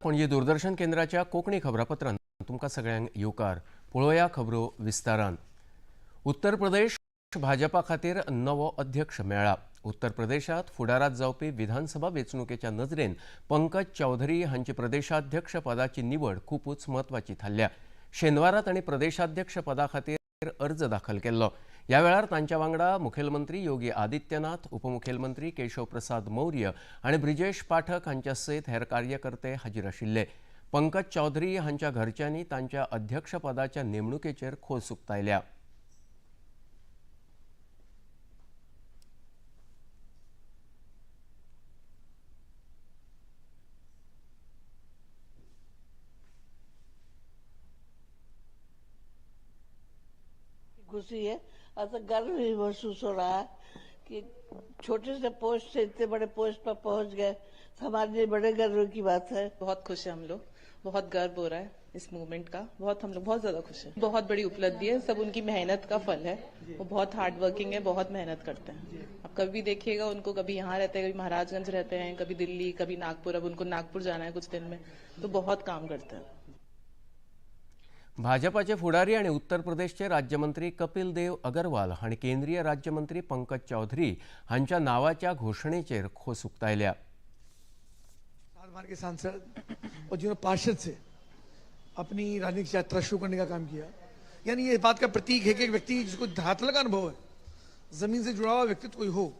पणजी दूरदर्शन केंद्राच्या कोंकणी खबरापत्रांत तुमकां सगळ्यांक येवकार. पळोवया खबरो विस्तारान. उत्तर प्रदेश भाजपा खातीर नवो अध्यक्ष मेळ्ळा. उत्तर प्रदेशात फुडारात जावपी विधानसभा वेंचणुकेच्या नजरेन पंकज चौधरी हांची प्रदेशाध्यक्ष पदाची निवड खूपच म्हत्वाची थारल्या. शेनवारा तांणी प्रदेशाध्यक्ष पदा खातीर अर्ज दाखल केल्लो. ह्या वेळार तांच्या वांगडा मुखेलमंत्री योगी आदित्यनाथ, उपमुखेलमंत्री केशव प्रसाद मौर्य आनी ब्रिजेश पाठक हांच्या सयत हेर कार्यकर्ते हाजीर आशिल्ले. पंकज चौधरी हांच्या घरच्यांनी तांच्या अध्यक्षपदाच्या नेमणुकेचेर खोस उक्तायल्या. खुशी है और गर्व भी महसूस हो रहा है कि छोटे से पोस्ट से इतने बड़े पोस्ट पर पहुंच गए, हमारे लिए बड़े गर्व की बात है। बहुत खुश है हम लोग, बहुत गर्व हो रहा है इस मूवमेंट का। हम लोग बहुत ज्यादा खुश हैं। बहुत बड़ी उपलब्धि है, सब उनकी मेहनत का फल है। वो बहुत हार्ड वर्किंग है, बहुत मेहनत करते हैं। अब कभी भी देखिएगा उनको, कभी यहाँ रहते हैं, कभी महाराजगंज रहते हैं, कभी दिल्ली, कभी नागपुर। अब उनको नागपुर जाना है कुछ दिन में, तो बहुत काम करते हैं। भाजपाचे फुडारी आणि उत्तर प्रदेशचे राज्यमंत्री कपिल देव अगरवाल हांणी केंद्रीय राज्यमंत्री पंकज चौधरी हांच्या नावाच्या घोषणेचेर खोस उक्तायल्या. बार के सांसद और जिन्होंने पार्षद से अपनी राजनीतिक यात्रा शुरू करने का काम किया, यानी ये बात का प्रतीक है कि एक व्यक्ति जिसको धरातल का अनुभव है, जमीन से जुड़ा हुआ व्यक्तित्व कोई हो,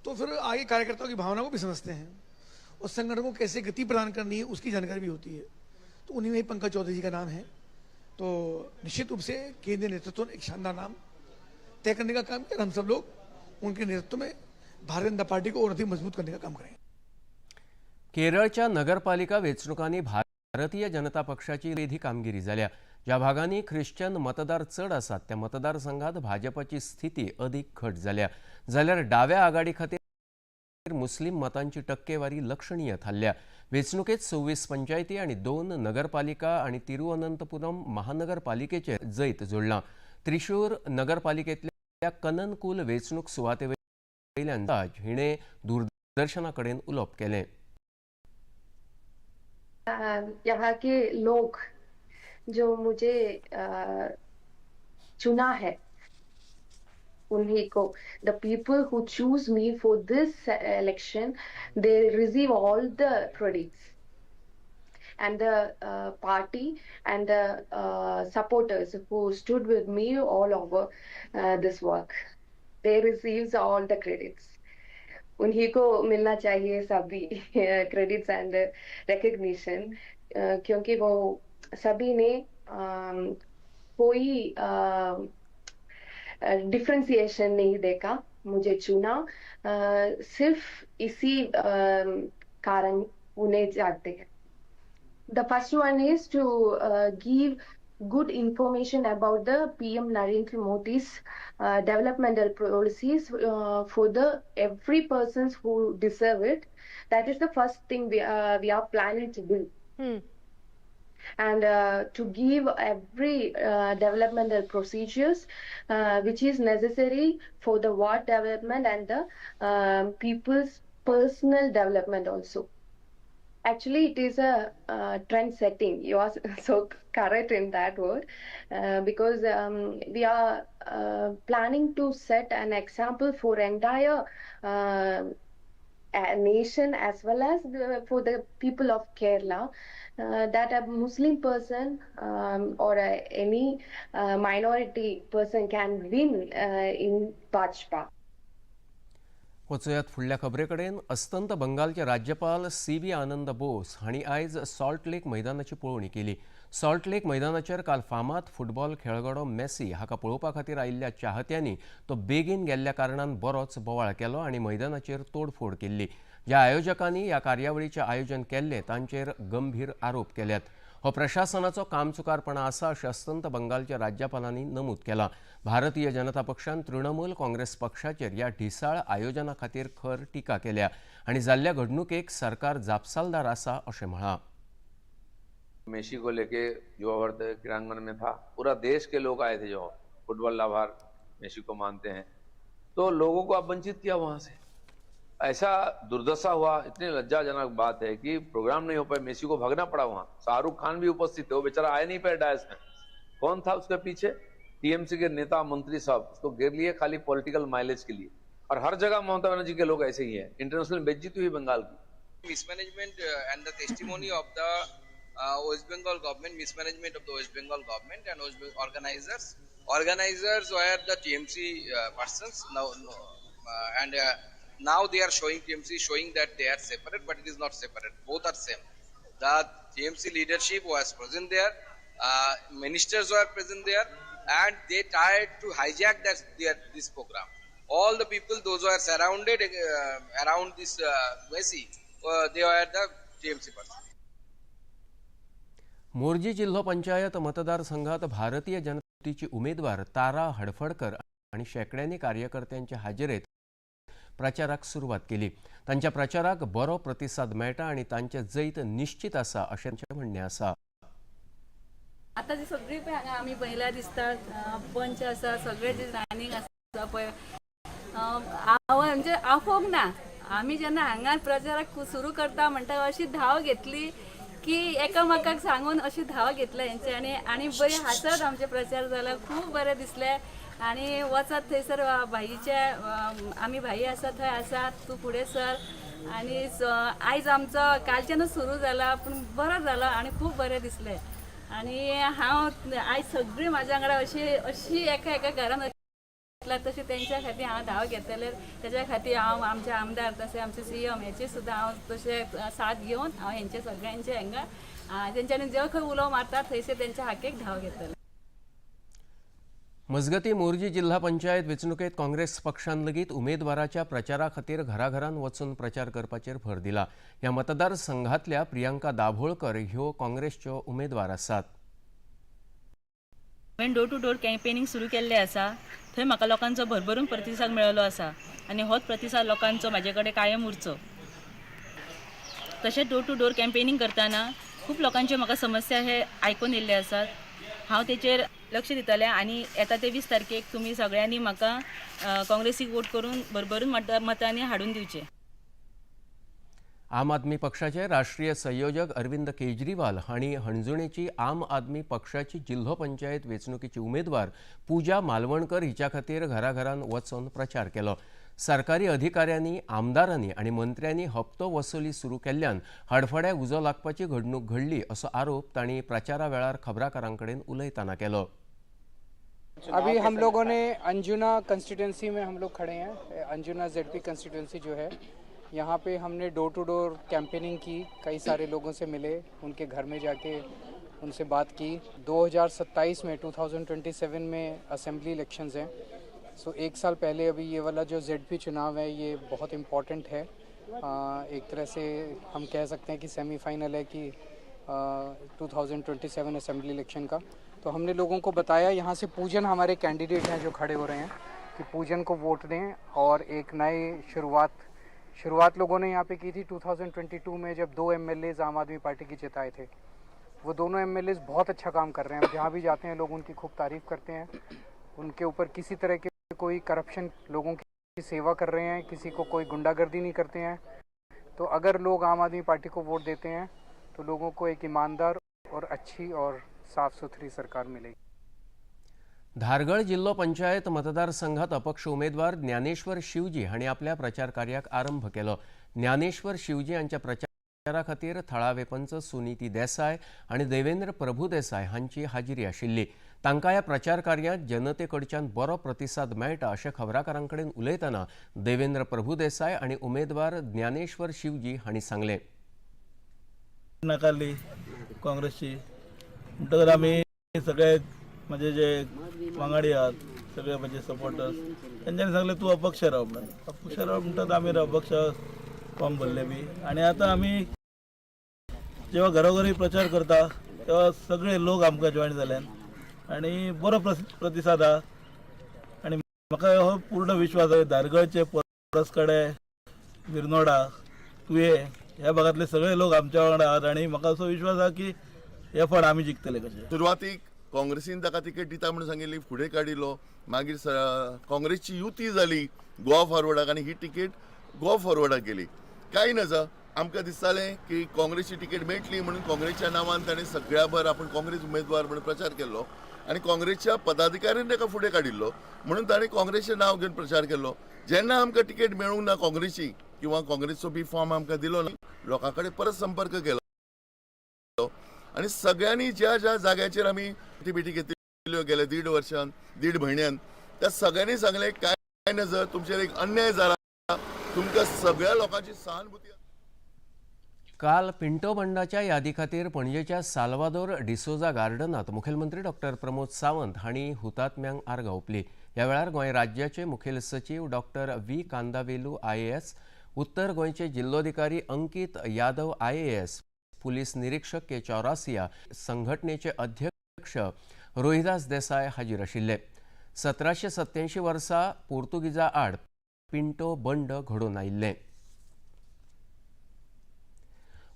तो फिर आगे कार्यकर्ताओं की भावना को भी समझते हैं और संगठन को कैसे गति प्रदान करनी है उसकी जानकारी भी होती है. तो उन्हीं में पंकज चौधरी जी का नाम है. तो निश्चित रूप से केंद्रीय नेतृत्व ने एक शानदार नाम तय करने का काम किया. हम सब लोग उनके नेतृत्व में भारतीय जनता पार्टी को और अधिक मजबूत करने का काम करेंगे. केरळच्या नगरपालिका वेंचणुकांनी भारतीय जनता पक्षाची वेधी कामगिरी जाल्या. ज्या भागांनी ख्रिश्चन मतदार चड आसात त्या मतदारसंघात भाजपाची स्थिती अधिक घट जाल्या. जाल्यार डाव्या आघाडी खातीर मुस्लिम मतांची टक्केवारी लक्षणीय थारल्या. वेंचणुकेत 26 पंचायती आणि 2 नगरपालिका आणि तिरुअनंतपुरम महानगरपालिकेचे जैत जोडलां. त्रिशूर नगरपालिकेतल्या कननकुल वेंचणूक सुवातेवयल्यान हिणे दूरदर्शनाकडेन उलोवप केलें. यहाँ के लोग जो मुझे चुना है, उन्हीं को, the people who choose me for this election, they receive all the credits, and the party and the supporters who stood with me all over this work, they receives all the credits. उन्हीं को मिलना चाहिए सभी credits end recognition, क्योंकि वो सभी ने कोई डिफरेंशिएशन नहीं देखा, मुझे चुना सिर्फ इसी कारण उन्हें जानते हैं. The first one is to give good information about the PM Narendra Modi's developmental policies for the every persons who deserve it. That is the first thing we are planning to do. And to give every developmental procedures which is necessary for the ward development and the people's personal development also. Actually, it is a trend setting. You are so correct in that word, because we are planning to set an example for entire nation as well as for the people of Kerala, that a Muslim person or any minority person can win in Bhajpa. वचूयात फुडल्या खबरेकडेन. अस्तंत बंगालचे राज्यपाल CB आनंद बोस हांणी आयज salt लेक मैदानाची पळोवणी केली. Salt लेक मैदानाचेर काल फामाद फुटबॉल खेळगडो मेसी हाका पळोवपा खातीर आयिल्ल्या चाहत्यांनी तो बेगीन गेल्ल्या कारणान बरोच बोवाळ केलो आनी मैदानाचेर तोडफोड केल्ली. ज्या आयोजकांनी ह्या कार्यावळीचें आयोजन केल्लें तांचेर गंभीर आरोप केल्यात. हो प्रशासनाचो कामचुकारपणा आसा अशें अस्तंत बंगालच्या राज्यपालांनी नमूद केलां. भारतीय जनता पक्षान तृणमूल काँग्रेस पक्षाचेर ह्या ढिसाळ आयोजना खातीर खर टिका केल्या आनी जाल्ल्या घडणुकेक सरकार जापसालदार आसा अशें म्हळां. मेसी को लेके युवा वर्ग क्रीड़ांगन में था, पूरा देश के लोग आए थे जो फुटबॉल लाभार मेसी को मानते हैं, तो लोगों को अब वंचित किया वहां से. ऐसा दुर्दशा हुआ, इतनी लज्जाजनक बात है कि प्रोग्राम नहीं हो पाए, मेसी को भागना पड़ा वहां। शाहरुख खान भी उपस्थित थे, वो बेचारा आया नहीं पाया डायस में। कौन था उसके पीछे? टीएमसी के नेता मंत्री साहब उसको घेर लिए खाली पॉलिटिकल माइलेज के लिए। और हर जगह ममता बनर्जी के लोग ऐसे ही हैं। इंटरनेशनल बेइज्जती हुई बंगाल की। Mismanagement and the testimony of the West Bengal government, mismanagement of the West Bengal government and West Bengal organizers. Organizers were the TMC persons now, and now they are showing TMC showing that they are separate, but it is not separate. Both are same. The TMC leadership was present there, ministers were present there, and they tried to hijack this program. All the people, those who are surrounded around this Messi, they were the TMC person. Morjim जिल्हा पंचायत मतदारसंघात भारतीय जनता पार्टीची उमेदवार तारा हडफडकर आणि शेकड्यांनी कार्यकर्त्यांच्या हाजेरीत प्रचाराक सुरुवात केली। त्यांच्या प्रचाराक बरो प्रतिसाद मेळटा आणि तांचे जैत निश्चित आसा अशें तांचें म्हणणें आसा। आता जी सगळी पळय हांगा आमी पयल्या दिसता पंच आसा, सगळे जे जायनींग आसा पळय, म्हणजे आफोग ना। आमी जेन्ना हांगा प्रचाराक सुरू करता म्हणटा अशी धाव घेतली की एकामेकाक सांगून अशी धाव घेतल्या हेंचे आनी बरी हासत आमचे प्रचार जाला, खूब बरें दिसले। आनी वचत थंयसर भाईचे आमी भाई आसा थंय आसात, तूं फुडें सर। आनी आयज आमचो कालच्यानूच सुरू जाला पूण बरो जालो आनी खूब बरें दिसलें। आनी हांव आयज सगळीं म्हाज्या वांगडा अशी एका घरान तशी तेंच्या खातीर हांव धाव घेतले। तेच्या खातीर हांव आमचे आमदार तशें आमचे CM हेचे सुद्दां हांव तशें साथ घेवन हांव हेंचे सगळ्यांचे हांगा तेंच्यांनी जो खंय उलो मारतात थंयसर तेंच्या हाकेक धाव घेतले। मजगती मोर्जी जिल्हा पंचायत वेंचणुकेत काँग्रेस पक्षान लेगीत उमेदवाराच्या प्रचारा खातीर घराघरांत वचून प्रचार करपाचेर भर दिला। ह्या मतदारसंघातल्या प्रियांका दाभोळकर ह्यो काँग्रेसच्यो उमेदवार आसात। हांवें डोर टू डोर कॅम्पेनिंग सुरू केल्लें आसा। थंय म्हाका लोकांचो भरभरून प्रतिसाद मेळिल्लो आसा आनी होच प्रतिसाद लोकांचो म्हाजे कडेन कायम उरचो। तशेंच डोर टू डोर कॅम्पेनिंग करतना खूब लोकांच्यो म्हाका समस्या हे आयकून येयल्ले आसात। हांव तेचेर लक्ष दितलें आनी येता ते 20 तारखेक तुमी सगळ्यांनी म्हाका काँग्रेसीक वोट करून भरभरून मतांनी हाडून दिवचें। आम आदमी पक्षाचे राष्ट्रीय संयोजक अरविंद केजरीवाल हांणी हणजुणेची आम आदमी पक्षाची जिल्हा पंचायत वेंचणुकीची उमेदवार पूजा मालवणकर हिच्या खातीर घराघरांत वचून प्रचार केलो। सरकारी अधिकाऱ्यांनी, आमदारांनी आणि मंत्र्यांनी हप्तो वसुली सुरू केल्ल्यान हडफड्याक उजो लागपाची घडणूक घडली असो आरोप तांणी प्रचारा वेळार खबराकारांकडेन उलयतना केलो। अभी हम लोगों ने अंजुना कंस्टिट्यूंसी में हम लोग खड़े हैं। अंजुना ZP कंस्टिट्यूंसी जो है, यहाँ पे हमने डोर टू डोर कैंपेनिंग की, कई सारे लोगों से मिले, उनके घर में जाके उनसे बात की। 2027 में 2027 में असेंबली इलेक्शंस हैं, सो एक साल पहले अभी ये वाला जो ZP चुनाव है ये बहुत इम्पोर्टेंट है। एक तरह से हम कह सकते हैं कि सेमीफाइनल है कि 2027 असेंबली इलेक्शन का। तो हमने लोगों को बताया, यहाँ से पूजन हमारे कैंडिडेट हैं जो खड़े हो रहे हैं, कि पूजन को वोट दें और एक नए शुरुआत लोगों ने यहाँ पे की थी 2022 में, जब 2 MLAs आम आदमी पार्टी की जिताए थे। वो दोनों MLAs बहुत अच्छा काम कर रहे हैं, जहाँ भी जाते हैं लोग उनकी खूब तारीफ करते हैं। उनके ऊपर किसी तरह के कोई करप्शन, लोगों की सेवा कर रहे हैं, किसी को कोई गुंडागर्दी नहीं करते हैं। तो अगर लोग आम आदमी पार्टी को वोट देते हैं तो लोगों को एक ईमानदार और अच्छी और साफ सुथरी सरकार मिलेगी। धारगळ जिल्हा पंचायत मतदारसंघात अपक्ष उमेदवार ज्ञानेश्वर शिवजी हांणी आपल्या प्रचार कार्याक आरंभ केलो। ज्ञानेश्वर शिवजी यांच्या प्रचारा खातीर थळावे पंच सुनीती देसाय आणि देवेंद्र प्रभुदेसाय हांची हाजिरी आशिल्ली। तांकां ह्या प्रचार कार्यात जनतेकडच्यान बरो प्रतिसाद मेळटा अशें खबराकारांकडेन उलयतना देवेंद्र प्रभुदेसाय आणि उमेदवार ज्ञानेश्वर शिवजी हांणी सांगलें। नाकारली काँग्रेसची, म्हणटकच आमी सगळे म्हणजे जे वांगडी आहात, सगळे म्हणजे सपोर्टर्स, तेंच्यांनी सांगले तूं अपक्ष राव म्हणून। अपक्ष राव म्हणटात आमी अपक्ष फॉर्म भरले बी। आणि आता आमी जेव्हा घरोघरी प्रचार करता तेव्हा सगळे लोक आमकां जॉईन जाल्यात आणि बरो प्रतिसाद आहा। आणि म्हाका हो पूर्ण विश्वास आहे, धारगळचे, परसकडे, मिरनोडा, तुये ह्या भागातले सगळे लोक आमच्या वांगडा आहात आणि म्हाका असो विश्वास आहा की हे फावट आमी जिखतले कशे। सुरवातीक काँग्रेसीन ताका तिकेट दिता म्हणून सांगिल्ली, फुडें काडिल्लो, मागीर काँग्रेसची युती जाली गोवा फॉरवर्डाक आणि ही तिकेट गो फॉरवर्डाक गेली. कांय नजा आमकां दिसतालें की काँग्रेसची तिकेट मेळटली म्हणून काँग्रेसच्या नांवान ताणें सगळ्या भर आपण काँग्रेस उमेदवार म्हणून प्रचार केल्लो आनी काँग्रेसच्या पदाधिकाऱ्यान ताका फुडें काडिल्लो म्हणून ताणें काँग्रेसचें नांव घेवन प्रचार केल्लो. जेन्ना आमकां तिकेट मेळूंक ना काँग्रेसची किंवा काँग्रेसचो बी फॉर्म आमकां दिलो ना, लोकां कडेन परत संपर्क केलो आनी सगळ्यांनी ज्या ज्या जाग्याचेर आमी भेटी घेतिल्ल्यो गेल्या 1.5 वर्षान 1.5 म्हयन्यान त्या सगळ्यांनी सांगलें काय नजर तुमचेर एक अन्याय जाला, तुमकां सगळ्या लोकांची सहानुभूती. काल पिंटो बंडाच्या यादी खातीर पणजेच्या साल्वादोर डिसोजा गार्डनात मुखेलमंत्री डॉक्टर प्रमोद सावंत हांणी हुतात्म्यांक आर्गां ओंपली. ह्या वेळार गोंय राज्याचे मुखेल सचिव डॉक्टर व्ही कांदावेलू IAS, उत्तर गोंयचे जिल्लोधिकारी अंकीत यादव IAS, पुलीस निरीक्षक के चौरासिया, संघटनेचे अध्यक्ष रोहिदास देसाय हाजीर आशिल्ले. 1787 वर्सा पोर्तुगीजा आड पिंटो बंड घडोवन आयिल्ले.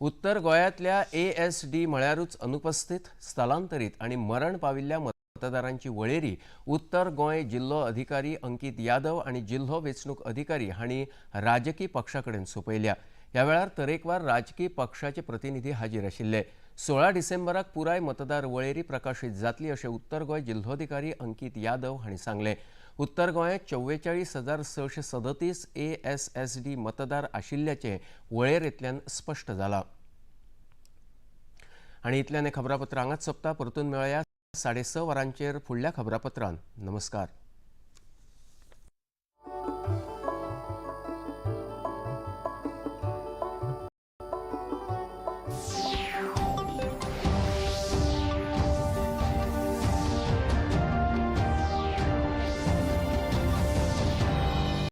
उत्तर गोंयांतल्या ASD म्हळ्यारूच अनुपस्थित, स्थलांतरीत आणि मरण पाविल्ल्या मतदारांची वळेरी उत्तर गोंय जिल्हो अधिकारी अंकीत यादव आणि जिल्हो वेंचणूक अधिकारी हांणी राजकी पक्षाकडेन सोपयल्या. ह्या वेळार तरेकवार राजकी पक्षाचे प्रतिनिधी हाजीर आशिल्ले. 16 डिसेंबराक पुराय मतदार वळेरी प्रकाशीत जातली अशें उत्तर गोंय जिल्होधिकारी अंकीत यादव हांणी सांगलें. उत्तर गोंयांत 44,637 ASSD मतदार आशिल्ल्याचें वळेरेंतल्यान स्पश्ट जालां. आनी इतल्यान हें खबरापत्र हांगाच सोंपता. परतून मेळया 6:30 वरांचेर फुडल्या खबरापत्रांत. नमस्कार.